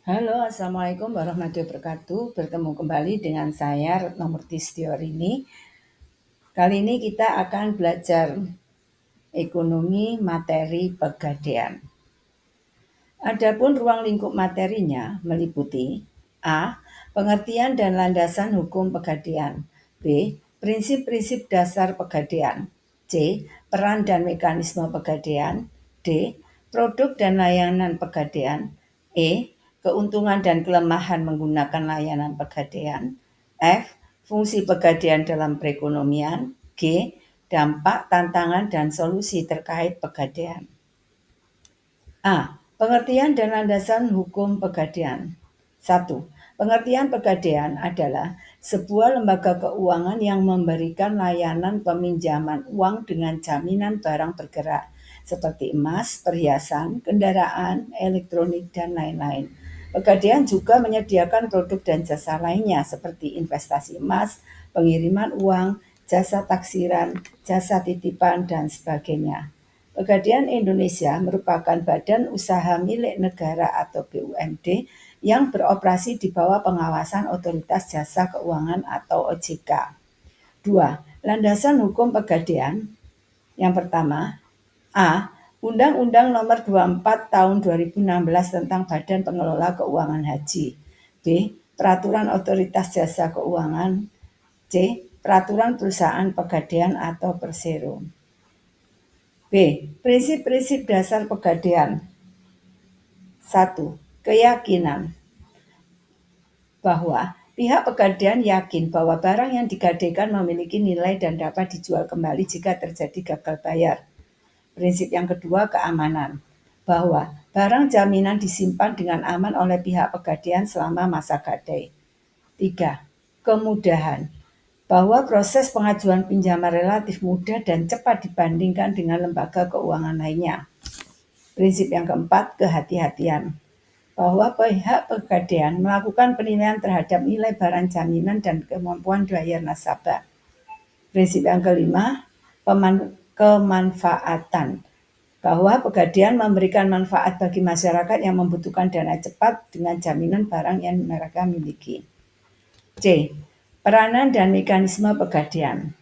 Halo, Assalamualaikum warahmatullahi wabarakatuh. Bertemu kembali dengan saya Retno Murti Setiorini. Kali ini kita akan belajar ekonomi materi pegadaian. Adapun ruang lingkup materinya meliputi A. Pengertian dan landasan hukum pegadaian. B. Prinsip-prinsip dasar pegadaian. C. Peran dan mekanisme pegadaian. D. Produk dan layanan pegadaian. E. Keuntungan dan kelemahan menggunakan layanan pegadaian. F. Fungsi pegadaian dalam perekonomian. G. Dampak, tantangan, dan solusi terkait pegadaian. A. Pengertian dan landasan hukum pegadaian. 1. Pengertian pegadaian adalah sebuah lembaga keuangan yang memberikan layanan peminjaman uang dengan jaminan barang bergerak seperti emas, perhiasan, kendaraan, elektronik, dan lain-lain. Pegadaian juga menyediakan produk dan jasa lainnya seperti investasi emas, pengiriman uang, jasa taksiran, jasa titipan, dan sebagainya. Pegadaian Indonesia merupakan badan usaha milik negara atau BUMD yang beroperasi di bawah pengawasan Otoritas Jasa Keuangan atau OJK. 2. Landasan hukum pegadaian. Yang pertama, A. Undang-Undang Nomor 24 Tahun 2016 tentang Badan Pengelola Keuangan Haji. B. Peraturan Otoritas Jasa Keuangan. C. Peraturan Perusahaan Pegadaian atau Persero. B. Prinsip-prinsip dasar pegadaian. 1. Keyakinan bahwa pihak pegadaian yakin bahwa barang yang digadaikan memiliki nilai dan dapat dijual kembali jika terjadi gagal bayar. Prinsip yang kedua, keamanan, bahwa barang jaminan disimpan dengan aman oleh pihak pegadaian selama masa gadai. 3. Kemudahan, bahwa proses pengajuan pinjaman relatif mudah dan cepat dibandingkan dengan lembaga keuangan lainnya. Prinsip yang keempat, kehati-hatian, bahwa pihak pegadaian melakukan penilaian terhadap nilai barang jaminan dan kemampuan bayar nasabah. Prinsip yang kelima, kemanfaatan, bahwa pegadaian memberikan manfaat bagi masyarakat yang membutuhkan dana cepat dengan jaminan barang yang mereka miliki. C. Peranan dan mekanisme pegadaian.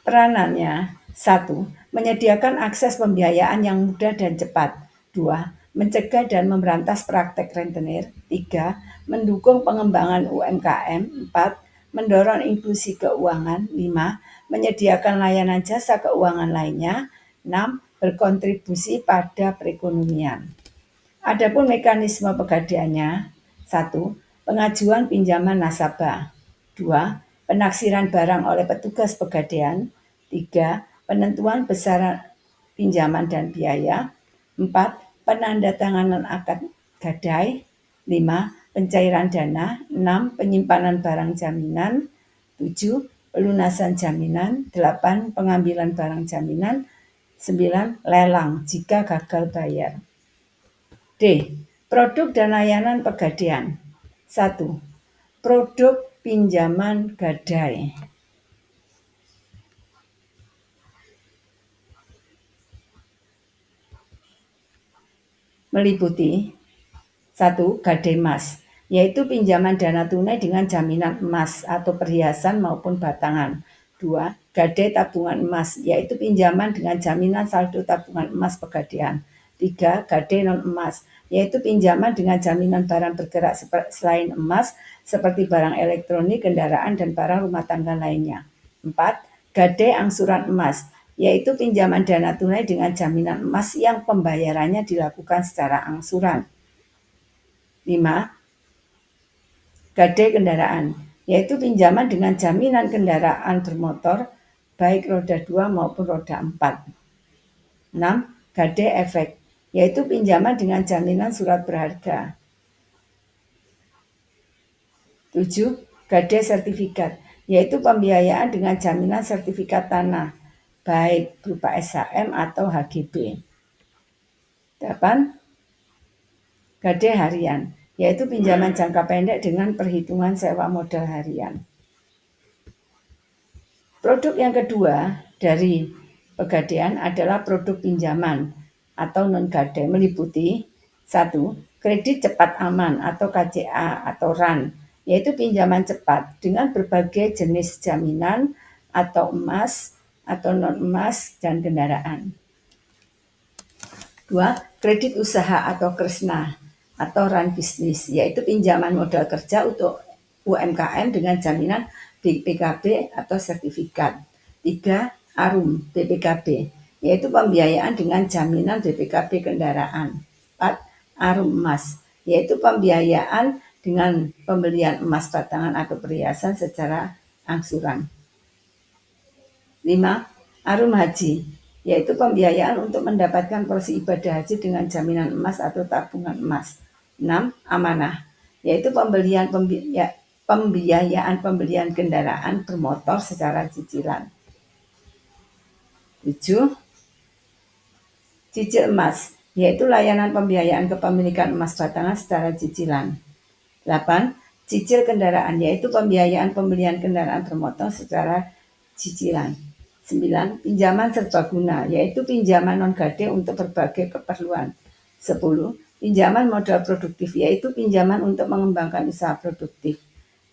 Peranannya, 1. Menyediakan akses pembiayaan yang mudah dan cepat. 2. Mencegah dan memberantas praktek rentenir. 3. Mendukung pengembangan UMKM. 4. Mendorong inklusi keuangan. 5. Menyediakan layanan jasa keuangan lainnya. 6. Berkontribusi pada perekonomian. Adapun mekanisme pegadaiannya, 1. Pengajuan pinjaman nasabah. 2. Penaksiran barang oleh petugas pegadaian. 3. Penentuan besaran pinjaman dan biaya. 4. Penandatanganan akad gadai. 5. Pencairan dana. 6. Penyimpanan barang jaminan. 7. Pelunasan jaminan. 8. Pengambilan barang jaminan. 9. Lelang jika gagal bayar. D. Produk dan layanan pegadaian. 1. Produk pinjaman gadai. Meliputi 1. Gadai emas, yaitu pinjaman dana tunai dengan jaminan emas atau perhiasan maupun batangan. 2. Gadai tabungan emas, yaitu pinjaman dengan jaminan saldo tabungan emas pegadaian. 3. Gadai non emas, yaitu pinjaman dengan jaminan barang bergerak selain emas seperti barang elektronik, kendaraan, dan barang rumah tangga lainnya. 4. Gadai angsuran emas, yaitu pinjaman dana tunai dengan jaminan emas yang pembayarannya dilakukan secara angsuran. 5. Gadai kendaraan, yaitu pinjaman dengan jaminan kendaraan bermotor, baik roda 2 maupun roda 4. 6. Gadai efek, yaitu pinjaman dengan jaminan surat berharga. 7. Gadai sertifikat, yaitu pembiayaan dengan jaminan sertifikat tanah, baik berupa SHM atau HGB. 8. Gadai harian, yaitu pinjaman jangka pendek dengan perhitungan sewa modal harian. Produk yang kedua dari pegadaian adalah produk pinjaman atau non-gadai, meliputi 1. Kredit cepat aman atau KCA atau RAN, yaitu pinjaman cepat dengan berbagai jenis jaminan atau emas atau non-emas dan kendaraan. 2. Kredit usaha atau KRSNA atau RAN bisnis, yaitu pinjaman modal kerja untuk UMKM dengan jaminan BPKB atau sertifikat. 3. ARUM BPKB, yaitu pembiayaan dengan jaminan BPKB kendaraan. 4. ARUM emas, yaitu pembiayaan dengan pembelian emas batangan atau perhiasan secara angsuran. 5. ARUM haji, yaitu pembiayaan untuk mendapatkan porsi ibadah haji dengan jaminan emas atau tabungan emas. 6. Amanah, yaitu pembiayaan pembelian kendaraan bermotor secara cicilan. 7. Cicil emas, yaitu layanan pembiayaan kepemilikan emas batangan secara cicilan. 8. Cicil kendaraan, yaitu pembiayaan pembelian kendaraan bermotor secara cicilan. 9. Pinjaman serbaguna, yaitu pinjaman non-gade untuk berbagai keperluan. 10. Pinjaman modal produktif, yaitu pinjaman untuk mengembangkan usaha produktif.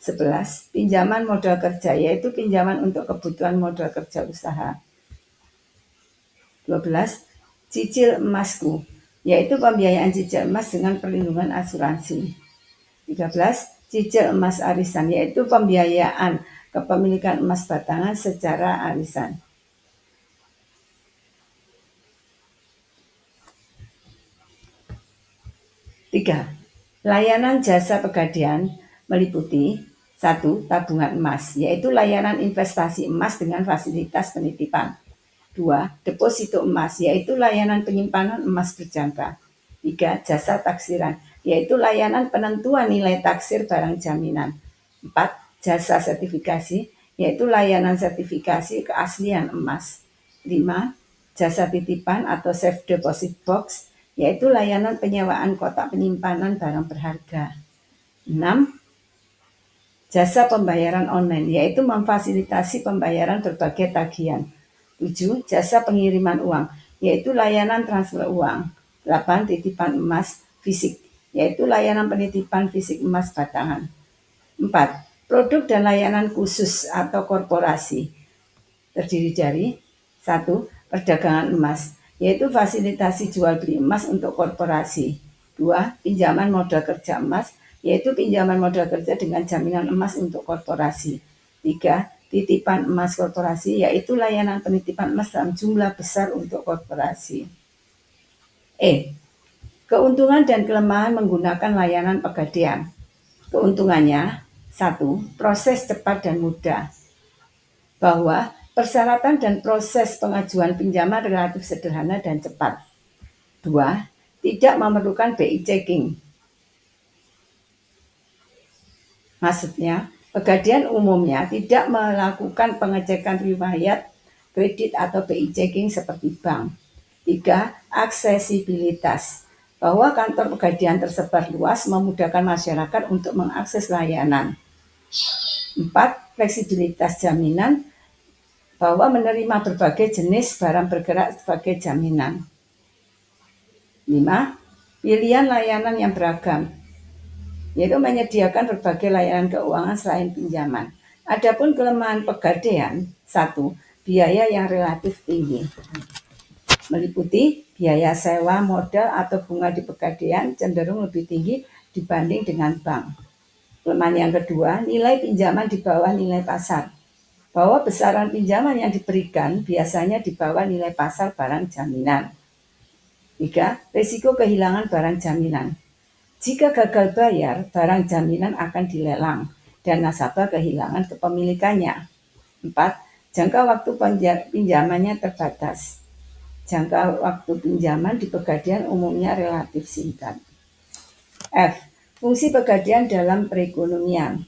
11. Pinjaman modal kerja, yaitu pinjaman untuk kebutuhan modal kerja usaha. 12. Cicil emasku, yaitu pembiayaan cicil emas dengan perlindungan asuransi. 13. Cicil emas arisan, yaitu pembiayaan kepemilikan emas batangan secara arisan. 3. Layanan jasa pegadaian meliputi 1. Tabungan emas, yaitu layanan investasi emas dengan fasilitas penitipan. 2. Deposito emas, yaitu layanan penyimpanan emas berjangka. 3. Jasa taksiran, yaitu layanan penentuan nilai taksir barang jaminan. 4. Jasa sertifikasi, yaitu layanan sertifikasi keaslian emas. 5. Jasa titipan atau safe deposit box, yaitu layanan penyewaan kotak penyimpanan barang berharga. 6. Jasa pembayaran online, yaitu memfasilitasi pembayaran berbagai tagihan. 7. Jasa pengiriman uang, yaitu layanan transfer uang. 8. Titipan emas fisik, yaitu layanan penitipan fisik emas batangan. 4. Produk dan layanan khusus atau korporasi, terdiri dari 1. Perdagangan emas, yaitu fasilitasi jual beli emas untuk korporasi. 2. Pinjaman modal kerja emas, yaitu pinjaman modal kerja dengan jaminan emas untuk korporasi. 3. Titipan emas korporasi, yaitu layanan penitipan emas dalam jumlah besar untuk korporasi. Keuntungan dan kelemahan menggunakan layanan pegadaian. Keuntungannya, 1. Proses cepat dan mudah, bahwa persyaratan dan proses pengajuan pinjaman relatif sederhana dan cepat. 2. Tidak memerlukan BI checking. Maksudnya, pegadaian umumnya tidak melakukan pengecekan riwayat kredit atau BI checking seperti bank. 3. Aksesibilitas, bahwa kantor pegadaian tersebar luas memudahkan masyarakat untuk mengakses layanan. 4. Fleksibilitas jaminan, bahwa menerima berbagai jenis barang bergerak sebagai jaminan. 5. Pilihan layanan yang beragam, yaitu menyediakan berbagai layanan keuangan selain pinjaman. Adapun kelemahan pegadaian, 1. Biaya yang relatif tinggi, meliputi biaya sewa modal atau bunga di pegadaian cenderung lebih tinggi dibanding dengan bank. Kelemahan yang kedua, nilai pinjaman di bawah nilai pasar, bahwa besaran pinjaman yang diberikan biasanya di bawah nilai pasar barang jaminan. 3. Risiko kehilangan barang jaminan. Jika gagal bayar, barang jaminan akan dilelang dan nasabah kehilangan kepemilikannya. 4. Jangka waktu pinjamannya terbatas. Jangka waktu pinjaman di pegadaian umumnya relatif singkat. Fungsi pegadaian dalam perekonomian.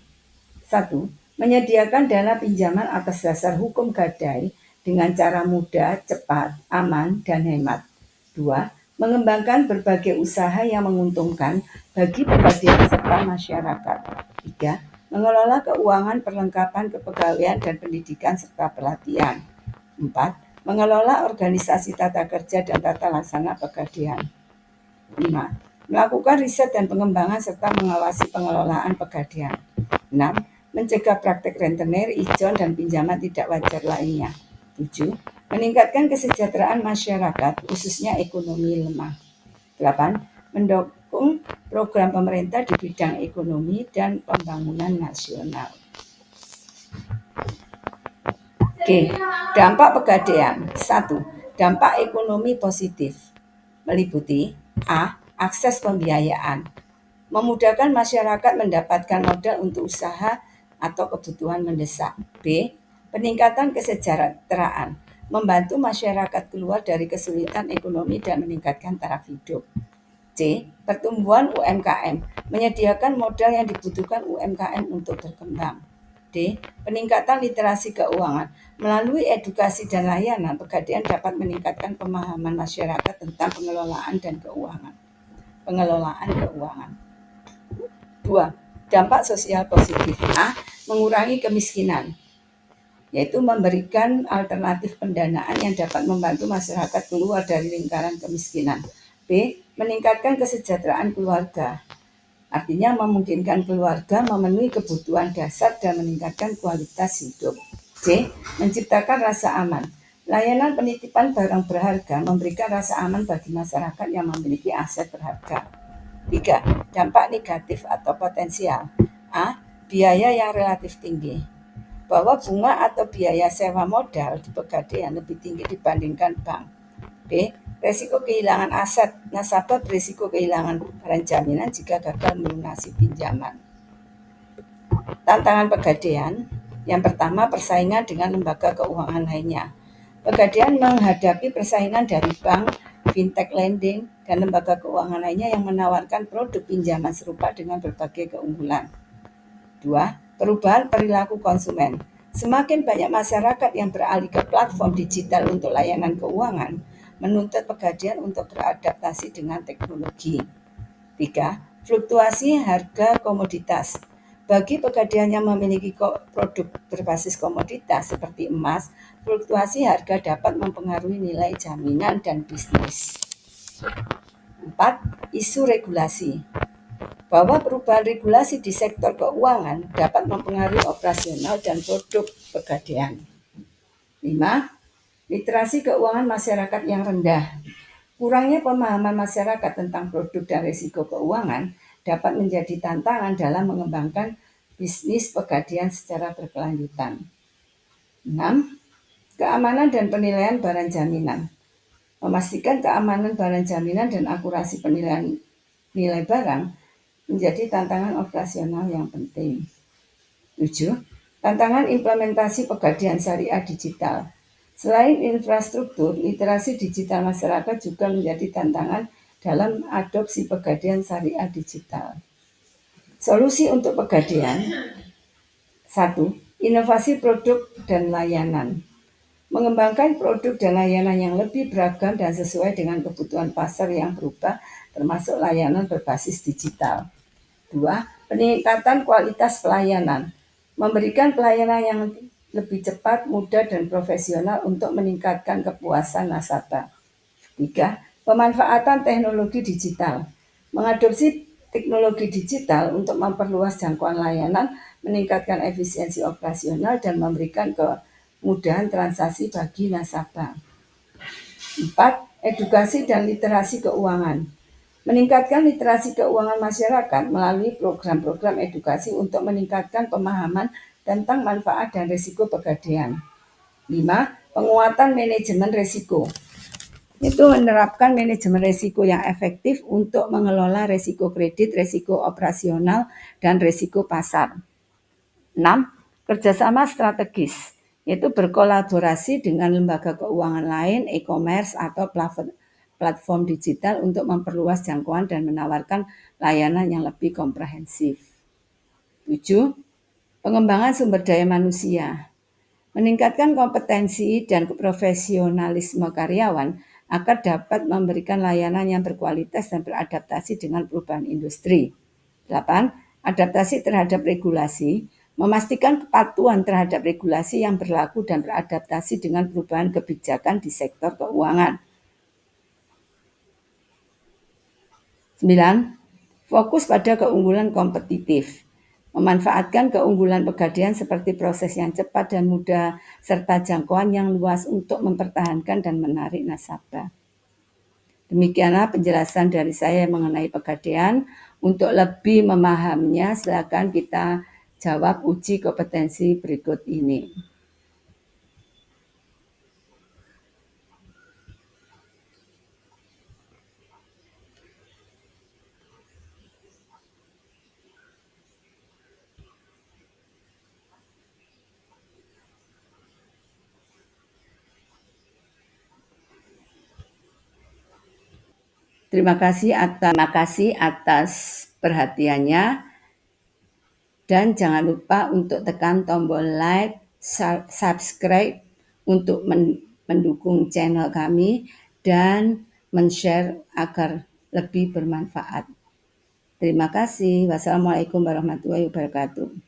1. Menyediakan dana pinjaman atas dasar hukum gadai dengan cara mudah, cepat, aman, dan hemat. 2. Mengembangkan berbagai usaha yang menguntungkan bagi pegadaian serta masyarakat. 3. Mengelola keuangan, perlengkapan kepegawaian dan pendidikan serta pelatihan. 4. Mengelola organisasi tata kerja dan tata laksana pegadaian. 5. Melakukan riset dan pengembangan serta mengawasi pengelolaan pegadaian. 6. Mencegah praktek rentenir, ijon, dan pinjaman tidak wajar lainnya. 7. Meningkatkan kesejahteraan masyarakat, khususnya ekonomi lemah. 8. Mendukung program pemerintah di bidang ekonomi dan pembangunan nasional. Oke, dampak pegadaian. 1. Dampak ekonomi positif meliputi A. Akses pembiayaan, memudahkan masyarakat mendapatkan modal untuk usaha atau kebutuhan mendesak. B. Peningkatan kesejahteraan, membantu masyarakat keluar dari kesulitan ekonomi dan meningkatkan taraf hidup. C. Pertumbuhan UMKM, menyediakan modal yang dibutuhkan UMKM untuk berkembang. D. Peningkatan literasi keuangan, melalui edukasi dan layanan, pegadaian dapat meningkatkan pemahaman masyarakat tentang pengelolaan keuangan. 2. Dampak sosial positif. A. Mengurangi kemiskinan, yaitu memberikan alternatif pendanaan yang dapat membantu masyarakat keluar dari lingkaran kemiskinan. B. Meningkatkan kesejahteraan keluarga, artinya memungkinkan keluarga memenuhi kebutuhan dasar dan meningkatkan kualitas hidup. C. Menciptakan rasa aman, layanan penitipan barang berharga memberikan rasa aman bagi masyarakat yang memiliki aset berharga. 3. Dampak negatif atau potensial. A. Biaya yang relatif tinggi, bahwa bunga atau biaya sewa modal di pegadaian lebih tinggi dibandingkan bank. B. Risiko kehilangan aset, nasabah berisiko kehilangan barang jaminan jika gagal melunasi pinjaman. Tantangan pegadaian. Yang pertama, persaingan dengan lembaga keuangan lainnya. Pegadaian menghadapi persaingan dari bank, fintech lending, dan lembaga keuangan lainnya yang menawarkan produk pinjaman serupa dengan berbagai keunggulan. 2. Perubahan perilaku konsumen. Semakin banyak masyarakat yang beralih ke platform digital untuk layanan keuangan, menuntut pegadaian untuk beradaptasi dengan teknologi. 3. Fluktuasi harga komoditas. Bagi pegadaian yang memiliki produk berbasis komoditas seperti emas, fluktuasi harga dapat mempengaruhi nilai jaminan dan bisnis. 4. Isu regulasi, bahwa perubahan regulasi di sektor keuangan dapat mempengaruhi operasional dan produk pegadaian. 5. Literasi keuangan masyarakat yang rendah. Kurangnya pemahaman masyarakat tentang produk dan risiko keuangan dapat menjadi tantangan dalam mengembangkan bisnis pegadaian secara berkelanjutan. 6. Keamanan dan penilaian barang jaminan. Memastikan keamanan barang jaminan dan akurasi penilaian nilai barang menjadi tantangan operasional yang penting. 7. Tantangan implementasi pegadaian syariah digital. Selain infrastruktur, literasi digital masyarakat juga menjadi tantangan dalam adopsi pegadaian syariah digital. Solusi untuk pegadaian. 1. Inovasi produk dan layanan. Mengembangkan produk dan layanan yang lebih beragam dan sesuai dengan kebutuhan pasar yang berubah, termasuk layanan berbasis digital. 2. Peningkatan kualitas pelayanan. Memberikan pelayanan yang lebih cepat, mudah, dan profesional untuk meningkatkan kepuasan nasabah. 3. Pemanfaatan teknologi digital. Mengadopsi teknologi digital untuk memperluas jangkauan layanan, meningkatkan efisiensi operasional, dan memberikan kemudahan transaksi bagi nasabah. 4. Edukasi dan literasi keuangan. Meningkatkan literasi keuangan masyarakat melalui program-program edukasi untuk meningkatkan pemahaman tentang manfaat dan risiko pegadaian. 5. Penguatan manajemen risiko. Itu menerapkan manajemen risiko yang efektif untuk mengelola risiko kredit, risiko operasional, dan risiko pasar. 6. Kerjasama strategis, yaitu berkolaborasi dengan lembaga keuangan lain, e-commerce, atau platform digital untuk memperluas jangkauan dan menawarkan layanan yang lebih komprehensif. 7. Pengembangan sumber daya manusia. Meningkatkan kompetensi dan profesionalisme karyawan agar dapat memberikan layanan yang berkualitas dan beradaptasi dengan perubahan industri. 8. Adaptasi terhadap regulasi. Memastikan kepatuhan terhadap regulasi yang berlaku dan beradaptasi dengan perubahan kebijakan di sektor keuangan. 9. Fokus pada keunggulan kompetitif. Memanfaatkan keunggulan Pegadaian seperti proses yang cepat dan mudah serta jangkauan yang luas untuk mempertahankan dan menarik nasabah. Demikianlah penjelasan dari saya mengenai Pegadaian. Untuk lebih memahaminya, silakan kita jawab uji kompetensi berikut ini. Terima kasih atas perhatiannya, dan jangan lupa untuk tekan tombol like, subscribe untuk mendukung channel kami dan men-share agar lebih bermanfaat. Terima kasih. Wassalamualaikum warahmatullahi wabarakatuh.